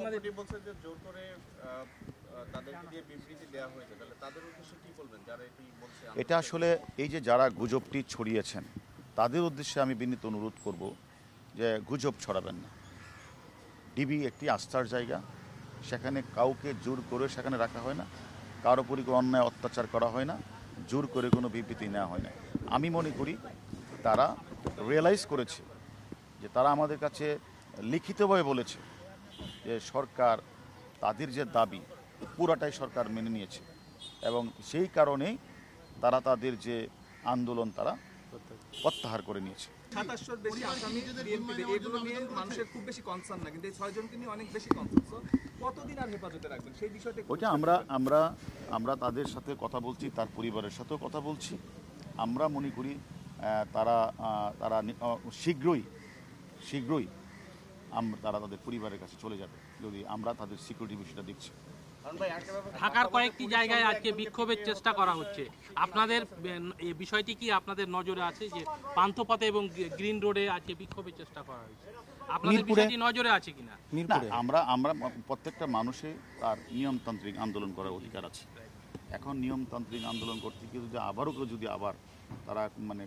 আপনাদের বলছে যে জোর করে তাদেরকে দিয়ে বিবৃতি দেওয়া হয়েছে, তাহলে তাদের উদ্দেশ্যে কি বলবেন যারা এটি বলছে? এটা আসলে এই যে যারা গুজবটি ছড়িয়েছেন তাদের উদ্দেশ্যে আমি বিনীত অনুরোধ করব যে গুজব ছড়াবেন না। ডিবি একটি আস্থার জায়গা, সেখানে কাউকে জোর করে সেখানে রাখা হয় না, কারো উপরই কোনো অন্যায় অত্যাচার করা হয় না, জোর করে কোনো বিবৃতি নেওয়া হয় না। আমি মনে করি তারা রিয়েলাইজ করেছে যে তারা আমাদের কাছে লিখিতভাবে বলেছে যে সরকার তাদের যে দাবি পুরাটাই সরকার মেনে নিয়েছে এবং সেই কারণেই তারা তাদের যে আন্দোলন তারা প্রত্যাহার করে নিয়েছে। 2700 বেশি আসামি বিএনপিতে, এগুলো নিয়ে মানুষের খুব বেশি কনসার্ন না, কিন্তু এই 6 জনকে নিয়ে অনেক বেশি কনসার্ন। সো কতদিন আর হেফাজতে রাখবেন সেই বিষয়টা? ওইটা আমরা তাদের সাথে কথা বলছি, তার পরিবারের সাথেও কথা বলছি। আমরা মনে করি তারা শীঘ্রই তারা তাদের পরিবারের কাছে চলে যাবে, যদি আমরা তাদের সিকিউরিটি বিষয়টা দেখছি। ঢাকার কয়েকটি জায়গায় আজকে বিক্ষোভের চেষ্টা করা হচ্ছে, আপনাদের এই বিষয়টি কি আপনাদের নজরে আছে যে পান্থপথে এবং গ্রিন রোডে আজকে বিক্ষোভের চেষ্টা করা হয়েছে? আপনাদের বিষয়টি নজরে আছে কিনা? না, আমরা প্রত্যেকটা মানুষের তার নিয়মতান্ত্রিক আন্দোলন করার অধিকার আছে। এখন নিয়মতান্ত্রিক আন্দোলন করতে গিয়ে যদি আবার তারা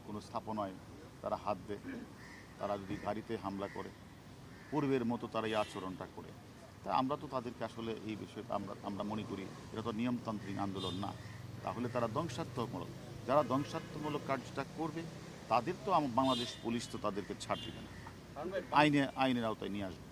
কোনো স্থাপনায় তারা হাত দেয়, তারা যদি গাড়িতে হামলা করে, পূর্বের মতো তারা এই আচরণটা করে, তা আমরা তো তাদেরকে আসলে এই বিষয়টা আমরা মনে করি এটা তো নিয়মতান্ত্রিক আন্দোলন না। তাহলে তারা ধ্বংসাত্মকমূলক, যারা ধ্বংসাত্মকমূলক কাজটা করবে তাদের তো বাংলাদেশ পুলিশ তো তাদেরকে ছাড় দিবে না, আইনের আওতায় নিয়ে আসবে।